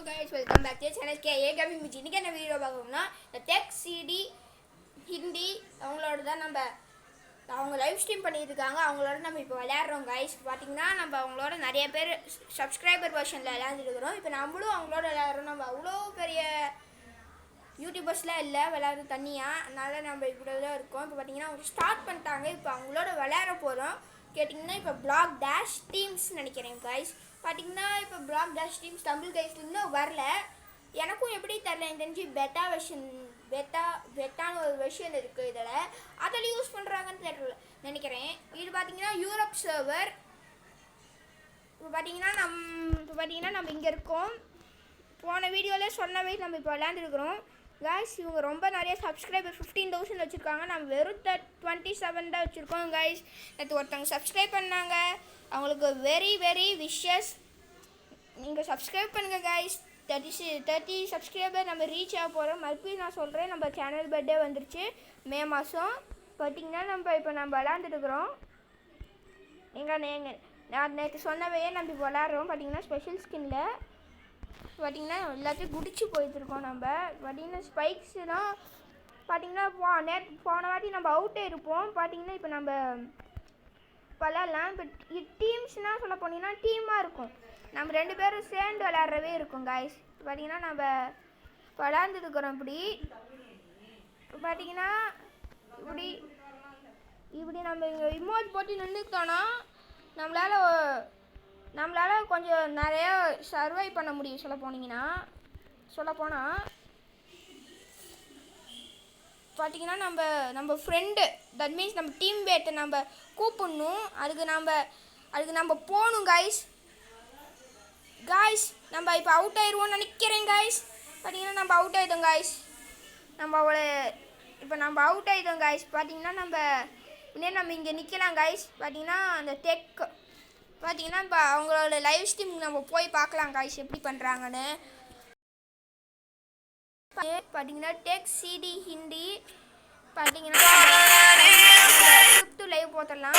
guys, welcome back to the channel KA Gaming. இன்னைக்கு என்ன video பார்க்கணும்னா இந்த டெக் சிடி ஹிந்தி அவங்களோட தான் அவங்க லைவ் ஸ்ட்ரீம் பண்ணிட்டு இருக்காங்க. அவங்களோட நம்ம இப்போ விளையாடுறோம் guys. பார்த்தீங்கன்னா நம்ம அவங்களோட நிறைய பேர் சப்ஸ்கிரைபர் வெர்ஷனில் விளையாண்டுட்டு இருக்கிறோம். இப்போ நம்மளும் அவங்களோட விளையாடுறோம். நம்ம அவ்வளோ பெரிய யூடியூபர்ஸ்லாம் இல்லை விளையாடுறது தனியாக, அதனால நம்ம இப்படி தான் இருக்கோம். இப்போ பார்த்தீங்கன்னா அவங்க ஸ்டார்ட் பண்ணிட்டாங்க. இப்போ அவங்களோட விளையாட போகிறோம். கேட்டிங்கன்னா இப்போ பிளாக் டேஷ் டீம்ஸ் நினைக்கிறேன் கைஸ். பார்த்தீங்கன்னா இப்போ பிளாக் டேஷ் டீம்ஸ் தமிழ் கைஸ்ல இன்னும் வரல. எனக்கும் எப்படி தெரில, எனக்கு தெரிஞ்சு பெட்டான்னு ஒரு வெர்ஷன் இருக்குது இதில், அதில் யூஸ் பண்ணுறாங்கன்னு தெரியல நினைக்கிறேன். இது பார்த்தீங்கன்னா யூரோப் சர்வர். இப்போ பார்த்தீங்கன்னா நம்ம இங்கே இருக்கோம். போன வீடியோவில் சொன்னவே நம்ம இப்போ விளையாண்டுருக்குறோம் கைஸ். இவங்க ரொம்ப நிறைய சப்ஸ்கிரைபர் 15,000 வச்சுருக்காங்க. நம்ம வெறும் 27 தான் வச்சுருக்கோம் கைஸ். நேற்று ஒருத்தவங்க சப்ஸ்கிரைப் பண்ணாங்க, அவங்களுக்கு வெரி வெரி விஷஸ். நீங்கள் சப்ஸ்கிரைப் பண்ணுங்கள் கைஸ். 30 சப்ஸ்கிரைபர் நம்ம ரீச் ஆக போகிறோம். மறுபடியும் நான் சொல்கிறேன், நம்ம சேனல் பர்த்டே வந்துருச்சு மே மாதம். பார்த்தீங்கன்னா இப்போ நம்ம விளாண்டுருக்குறோம். நான் நேற்று சொன்னவையே நம்ம இப்போ விளாட்றோம். பார்த்தீங்கன்னா ஸ்பெஷல் ஸ்கின்னில் பார்த்தீங்கன்னா எல்லாத்தையும் குடிச்சு போயிட்டுருக்கோம். நம்ம பார்த்தீங்கன்னா ஸ்பைக்ஸ்லாம் பார்த்தீங்கன்னா போன வாட்டி நம்ம அவுட்டே இருப்போம். பார்த்தீங்கன்னா இப்போ நம்ம விளாட்லாம். இப்போ டீம்ஸ்னால் சொல்ல போனீங்கன்னா டீமாக இருக்கும். நம்ம 2 பேரும் சேர்ந்து விளாட்றவே இருக்கும் காய்ஸ். பார்த்தீங்கன்னா நம்ம விளாண்டுருக்குறோம். பார்த்தீங்கன்னா இப்படி நம்ம இங்கே இமோட் போட்டு நின்றுக்கிட்டோன்னா நம்மளால் கொஞ்சம் நிறைய சர்வை பண்ண முடியும். சொல்லப்போனால் பார்த்தீங்கன்னா நம்ம ஃப்ரெண்டு, தட் மீன்ஸ் நம்ம டீம் பேட்டை நம்ம கூப்பிடணும். அதுக்கு நம்ம போகணும் காய்ஸ். நம்ம இப்போ அவுட் ஆயிடுவோம்னு நினைக்கிறேன் காய்ஸ். பார்த்தீங்கன்னா நம்ம அவுட் ஆகிட்டோம் காய்ஸ். நம்ம அவுட் ஆகிட்டோம் காய்ஸ். பார்த்தீங்கன்னா நம்ம இங்கே நிற்கலாம் காய்ஸ். பார்த்தீங்கன்னா அந்த டெக் பார்த்தீங்கன்னா இப்போ அவங்களோட லைவ் ஸ்ட்ரீம் நம்ம போய் பார்க்கலாம் காய்ஸ் எப்படி பண்ணுறாங்கன்னு. பார்த்தீங்கன்னா டெக் சிடி ஹிந்தி பார்த்தீங்கன்னா லைவ் போட்டுடலாம்.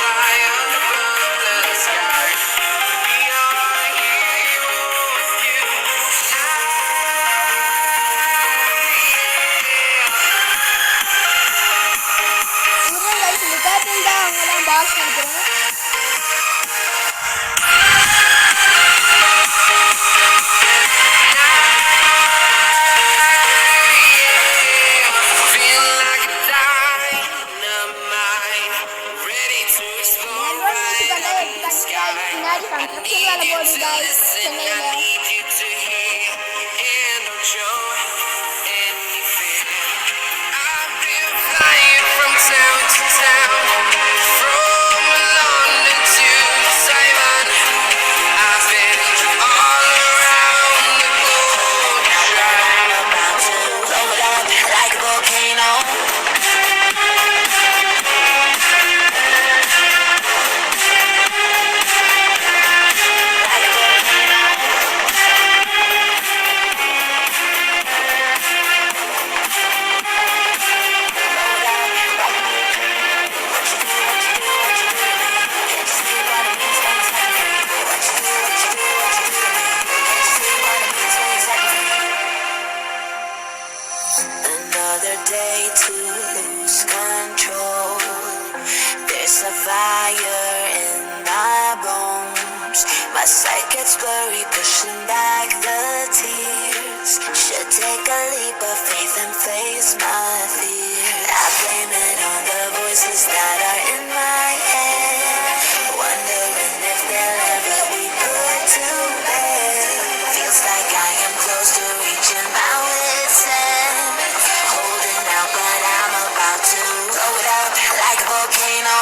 அவங்க தான் பாஸ் நினைக்கிறேன். பின்னாடி கன்ஸ்ட்ரக்ஷன் வேலை போகுது guys சென்னையில். Another day to lose control. There's a fire in my bones. My sight gets blurry, pushing back the tears. Should take a leap of faith and face my fear. I blame it on the voices that are in my head, wondering if they'll ever be put to bed. Feels like I am close to reaching my wit's end, holding out, but I'm about to blow it up like a volcano.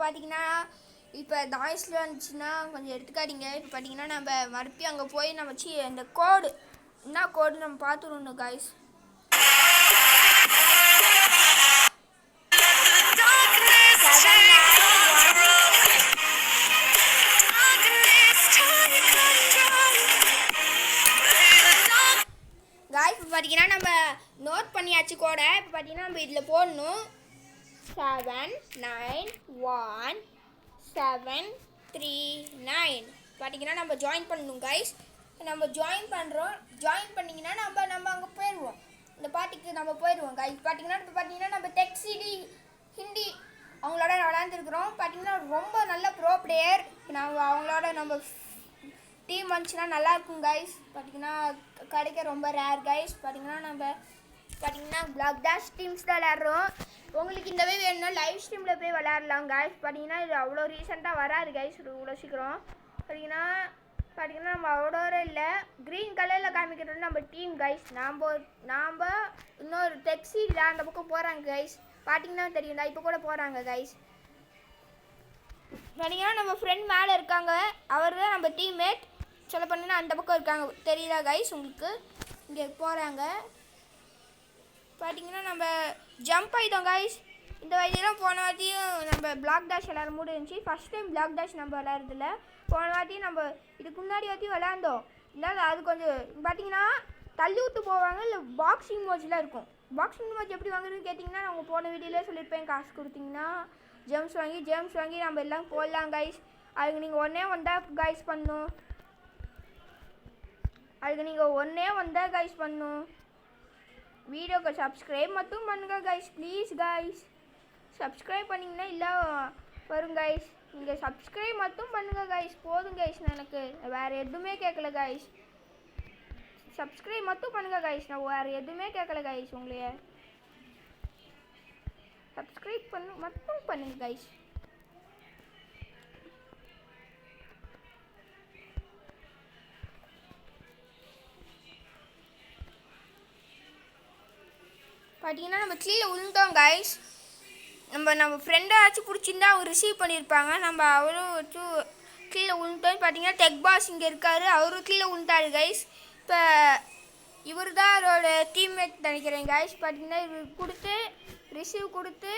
பார்த்தீங்கன்னா இப்போ நாய்ஸில் வந்துச்சுன்னா கொஞ்சம் எடுத்துக்காதீங்க. இப்போ பார்த்தீங்கன்னா நம்ம மறுபடியும் அங்கே போய் நம்ம அந்த கோடு என்ன கோடு நம்ம பார்த்துடணும் காய்ஸ். காய்ஸ் இப்போ பார்த்தீங்கன்னா நம்ம நோட் பண்ணியாச்சு கோடை. இப்போ பார்த்தீங்கன்னா நம்ம இதில் போடணும் 79173 பார்த்தீங்கன்னா நம்ம ஜாயின் பண்ணணும் கைஸ். நம்ம ஜாயின் பண்ணுறோம். ஜாயின் பண்ணிங்கன்னா நம்ம அங்கே போயிடுவோம். இந்த பாட்டிக்கு நம்ம போயிடுவோம் கைஸ். பார்த்தீங்கன்னா இப்போ பார்த்தீங்கன்னா நம்ம டெக் சிடி ஹிந்தி அவங்களோட விளையாண்டுருக்குறோம். பார்த்தீங்கன்னா ரொம்ப நல்ல ப்ரோ பிளேயர். அவங்களோட நம்ம டீம் வந்துச்சுன்னா நல்லாயிருக்கும் கைஸ். பார்த்தீங்கன்னா கிடைக்க ரொம்ப ரேர் கைஸ். பார்த்தீங்கன்னா பிளாக் டேஷ் டீம்ஸ் தான் விளையாடுறோம். உங்களுக்கு இந்த மாதிரி வேணும்னா லைவ் ஸ்ட்ரீமில் போய் விளையாடலாம் கைஸ். பார்த்தீங்கன்னா இது அவ்வளோ ரீசெண்டாக வராது கைஸ் இவ்வளோ சீக்கிரம். பார்த்தீங்கன்னா நம்ம அவ்வளோ இல்லை. க்ரீன் கலரில் காமிக்கிறது நம்ம டீம் கைஸ். நாம் இன்னொரு டெக்ஸியில் அந்த பக்கம் போகிறாங்க கைஸ். பார்த்தீங்கன்னா தெரியும்டா இப்போ கூட போகிறாங்க கைஸ். பார்த்தீங்கன்னா நம்ம ஃப்ரெண்ட் மேலே இருக்காங்க. அவர் தான் நம்ம டீம்மேட். சொல்ல பண்ணினா அந்த பக்கம் இருக்காங்க தெரியுதா கைஸ் உங்களுக்கு. இங்கே போகிறாங்க. பார்த்தீங்கன்னா நம்ம ஜம்ப் ஆகிட்டோம் கைஸ். இந்த வழியெல்லாம் போன வாட்டியும் நம்ம பிளாக் டேஷ் விளையாட முடிஞ்சிச்சு. ஃபஸ்ட் டைம் பிளாக் டேஷ் நம்ம விளையாடுறதில்ல. போன வாட்டியும் நம்ம இதுக்கு முன்னாடி வாட்டியும் விளையாண்டோம். இருந்தாலும் அது கொஞ்சம் பார்த்தீங்கன்னா தள்ளி விட்டு போவாங்க. இல்லை பாக்ஸிங் மோட்ஸ்லாம் இருக்கும். பாக்ஸிங் மோட்ஸ் எப்படி வாங்குறதுன்னு கேட்டிங்கன்னா அவங்க போன வீடியோலேயே சொல்லியிருப்பேன். காசு கொடுத்தீங்கன்னா ஜெம்ஸ் வாங்கி நம்ம எல்லாம் போடலாம் கைஸ். அதுக்கு நீங்கள் ஒன்றே கைஸ் பண்ணணும். வீடியோக்கு சப்ஸ்கிரைப் மட்டும் பண்ணுங்க கைஸ். ப்ளீஸ் கைஸ் சப்ஸ்கிரைப் பண்ணிங்கன்னா இல்லை வரும் கைஸ். நீங்கள் சப்ஸ்கிரைப் மட்டும் பண்ணுங்க கைஸ். போதும் கைஸ். எனக்கு வேறு எதுவுமே கேட்கல கைஸ். சப்ஸ்கிரைப் மட்டும் பண்ணுங்க கைஸ். நான் வேறு எதுவுமே கேட்கல கைஸ். உங்களைய சப்ஸ்கிரைப் மட்டும் பண்ணுங்க கைஸ். பார்த்தீங்கன்னா நம்ம கீழே விழுந்தோம் கைஸ். நம்ம ஃப்ரெண்டாச்சும் பிடிச்சிருந்தா அவங்க ரிசீவ் பண்ணியிருப்பாங்க. நம்ம அவரும் வச்சு கீழே விழுந்தோம். பார்த்தீங்கன்னா டெக் பாஸ் இங்கே இருக்கார். அவரும் கீழே விழுந்தாரு கைஸ். இப்போ இவர் தான் அவரோட டீம்மேட் நினைக்கிறேன் கைஸ். பார்த்தீங்கன்னா இவர் ரிசீவ் கொடுத்து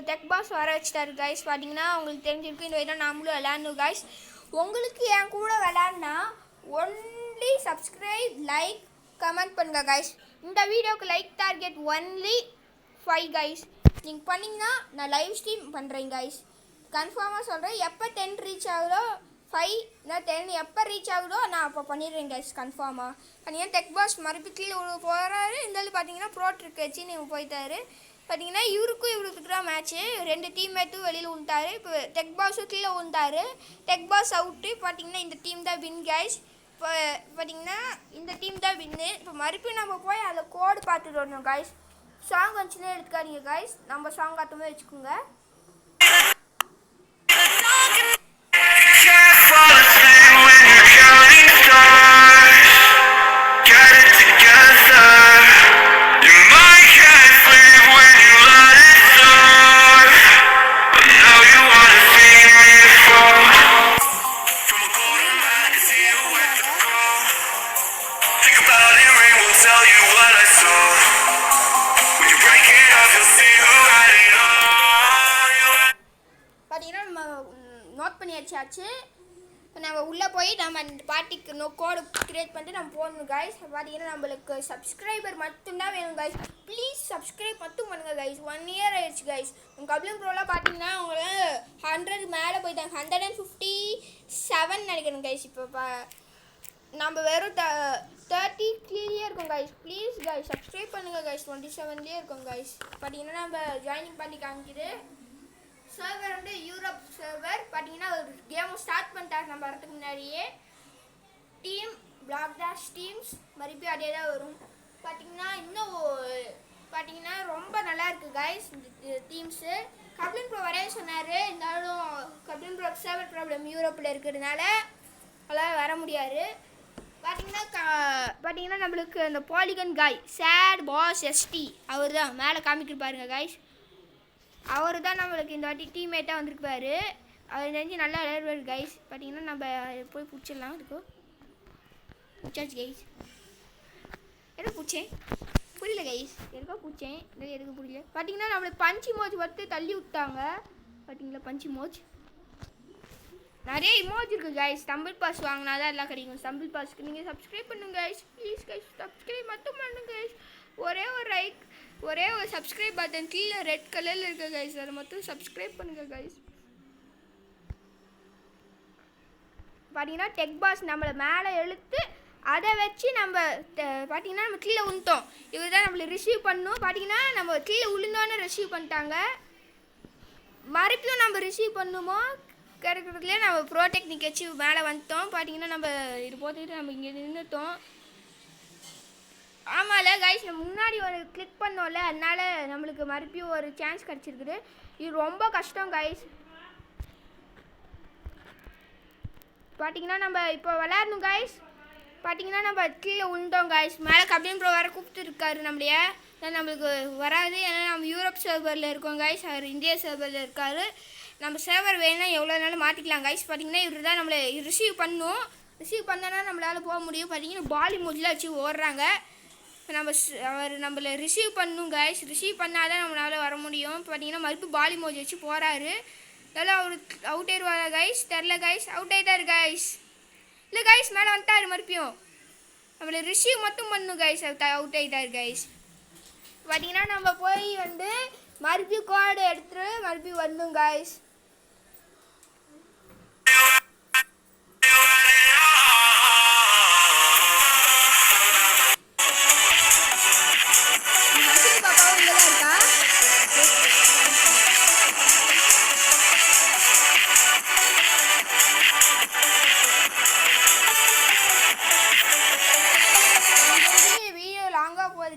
டெக் பாஸ் வர வச்சிட்டாரு கைஸ். பார்த்தீங்கன்னா உங்களுக்கு தெரிஞ்சிருக்கு. இந்த வயதாக நாமளும் விளையாடணும் கைஸ். உங்களுக்கு என் கூட விளையாடினா ஒன்லி சப்ஸ்கிரைப் லைக் கமெண்ட் பண்ணுங்க கைஸ். இந்த வீடியோக்கு லைக் டார்கெட் ஒன்லி 5 கைஸ். நீங்கள் பண்ணிங்கன்னா நான் லைவ் ஸ்ட்ரீம் பண்ணுறேன் கைஸ். கன்ஃபார்மாக சொல்கிறேன். எப்போ 10 ரீச் ஆகுதோ 5 இல்லை 10 எப்போ ரீச் ஆகுதோ நான் அப்போ பண்ணிடுறேன் கைஸ். கன்ஃபார்மாக பார்த்தீங்கன்னா டெக் பாஸ் மறுபடியும் கீழே போகிறாரு. இருந்தாலும் பார்த்தீங்கன்னா ப்ரோ ட்ரிக் வச்சு நீங்கள் போயிட்டாரு. பார்த்தீங்கன்னா இவருக்கு தான் மேட்ச்சு. 2 டீம்மேட்டும் வெளியில் விழுந்தாரு. இப்போ டெக் பாஸும் கீழே விழுந்தாரு. Tech pass out. பார்த்தீங்கன்னா இந்த டீம் தான் வின் கைஸ். இப்போ பார்த்தீங்கன்னா இந்த டீம் தான் வின்னு. இப்போ மறுபடியும் நம்ம போய் அதில் கோடு பார்த்துட்டு வரணும் கைஸ். சாங் வந்துச்சுன்னே எடுத்துக்காதீங்க கைஸ். நம்ம சாங் காட்டுமே வச்சுக்கோங்க. பார்த்தீங்கன்னா நம்ம நோட் பண்ணியாச்சு. நம்ம உள்ளே போய் நம்ம அந்த பார்ட்டிக்கு கோடு க்ரியேட் பண்ணிட்டு நம்ம போகணும் கைஸ். பார்த்தீங்கன்னா நம்மளுக்கு சப்ஸ்கிரைபர் மட்டும்தான் வேணும் கைஸ். ப்ளீஸ் சப்ஸ்கிரைப் மட்டும் பண்ணுங்கள் கைஸ். 1 year ஆயிடுச்சு கைஸ். உங்கள் கப்ளிங் ப்ரோலாம் பார்த்தீங்கன்னா அவங்கள 100 மேலே போயிட்டாங்க. 157 நினைக்கிறேன் கைஸ். இப்போ நம்ம வெறும் 30 கிளியர் இருக்கும் கைஸ். ப்ளீஸ் கைஸ் சப்ஸ்கிரைப் பண்ணுங்கள் கைஸ். 27லேயே இருக்கும் கைஸ். பார்த்தீங்கன்னா நம்ம ஜாயினிங் பண்ணி காமிக்குது. சர்வர் வந்து யூரோப் சர்வர். பார்த்தீங்கன்னா ஒரு கேம் ஸ்டார்ட் பண்ணிட்டாரு நம்ம வரதுக்கு முன்னாடியே. டீம் பிளாக் டேஷ் டீம்ஸ் மறுபடியும் அதே தான் வரும். பார்த்தீங்கன்னா இன்னும் பார்த்தீங்கன்னா ரொம்ப நல்லா இருக்குது கைஸ் இந்த டீம்ஸு. கப்ளின் ப்ரோ வரைய சொன்னார். இருந்தாலும் கப்ளின் ப்ரோ சர்வர் ப்ராப்ளம் யூரோப்பில் இருக்கிறதுனால அவ்வளோ வர முடியாது. பார்த்தீங்கன்னா நம்மளுக்கு அந்த பாலிகன் காய் சேட் பாஸ் எஸ்டி அவர் தான் மேலே காமிக்கிட்டு பாருங்க கைஸ். அவர் தான் நம்மளுக்கு இந்த வாட்டி டீம்மேட்டாக வந்திருப்பாரு. அவர் தெரிஞ்சு நல்லா விளையாடுவார் கைஸ். பார்த்தீங்கன்னா நம்ம போய் பிடிச்சிடலாம். இருக்கோ பிடிச்சாச்சு கைஸ். எதுக்கு பிடிச்சேன் புரியல கைஸ். எதுக்கோ பிடிச்சேன் இல்லை எதுக்கு புரியல. பார்த்தீங்கன்னா நம்மளுக்கு பஞ்சி மோஜ் வந்து தள்ளி விட்டாங்க. பார்த்தீங்களா பஞ்சி மோஜ். நிறைய இமோஜ் இருக்குது கைஸ். ஸ்டம்பிள் பாஸ் வாங்கினா தான் எல்லாம் கிடைக்கும். ஸ்டம்பிள் பாஸ்க்கு நீங்கள் சப்ஸ்கிரைப் பண்ணுங்க கைஸ். ப்ளீஸ் கைஸ் சப்ஸ்கிரைப் மட்டும் பண்ணுங்க கைஸ். ஒரே ஒரு சப்ஸ்கிரைப் பட்டன் கீழே ரெட் கலரில் இருக்குது கைஸ். அதை மட்டும் சப்ஸ்கிரைப் பண்ணுங்க கைஸ். பார்த்தீங்கன்னா டெக் பாஸ் நம்மளை மேலே இழுத்து அதை வச்சு நம்ம பார்த்தீங்கன்னா நம்ம கீழே விழுந்தோம். இவர் தான் நம்மளை ரிசீவ் பண்ணணும். பார்த்தீங்கன்னா நம்ம கீழே விழுந்தோன்னு ரிசீவ் பண்ணிட்டாங்க. மறுபடியும் நம்ம ரிசீவ் பண்ணுமோ கிடைக்கிறதுலேயே நம்ம ப்ரோ டெக்னிக் வச்சு மேலே வந்துட்டோம். பார்த்தீங்கன்னா நம்ம இது போட்டுக்கிட்டு நம்ம இங்கே நின்றுட்டோம். ஆமாம்ல கைஸ் நம்ம முன்னாடி ஒரு கிளிக் பண்ணோம்ல, அதனால நம்மளுக்கு மறுபடியும் ஒரு சான்ஸ் கிடச்சிருக்குது. இது ரொம்ப கஷ்டம் கைஸ். பார்த்தீங்கன்னா நம்ம இப்போ விளையாடணும் கைஸ். பார்த்தீங்கன்னா நம்ம கீழே விழுந்தோம் கைஸ். மேலே கப்டின் ப்ரோ வேறு கூப்பிட்டுருக்காரு நம்மளையே. நம்மளுக்கு வராது ஏன்னா நம்ம யூரோப் சர்வரில் இருக்கோம் கைஸ். அவர் இந்தியா சர்வரில் இருக்கார். நம்ம சர்வர் வேணும்னா எவ்வளோ நாளும் மாற்றிக்கலாம் கைஸ். பார்த்தீங்கன்னா இவர் தான் நம்மளை ரிசீவ் பண்ணணும். ரிசீவ் பண்ணனா நம்மளால் போக முடியும். பார்த்தீங்கன்னா பாலி மூஜில் வச்சு ஓடுறாங்க. அவர் நம்மளை ரிசீவ் பண்ணணும் கைஸ். ரிசீவ் பண்ணால் தான் நம்மளால் வர முடியும். பார்த்தீங்கன்னா மறுபடியும் பாலி மோஜ் வச்சு போகிறாரு. இதெல்லாம் அவர் அவுட் ஆயிடுவாரா கைஸ் தெரில கைஸ். அவுட் ஆகிட்டாரு கைஸ். இல்லை கைஸ் மேலே வந்துட்டாரு. மறுபடியும் நம்மளை ரிசீவ் மட்டும் பண்ணணும் கைஸ். அவுட் ஆகிட்டாரு கைஸ். பார்த்தீங்கன்னா நம்ம போய் வந்து மறுபடியும் கோடு எடுத்துட்டு மறுபடியும் வரணும் கைஸ். பாப்பாவும் இங்கே தான் இருக்கா.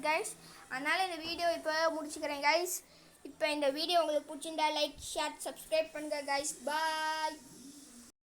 கைஸ் அதனால் இந்த வீடியோ இப்போ முடிச்சுக்கிறேன் கைஸ். இப்போ இந்த வீடியோ உங்களுக்கு பிடிச்சிருந்தா லைக் ஷேர் சப்ஸ்கிரைப் பண்ணுங்கள் கைஸ். பாய்.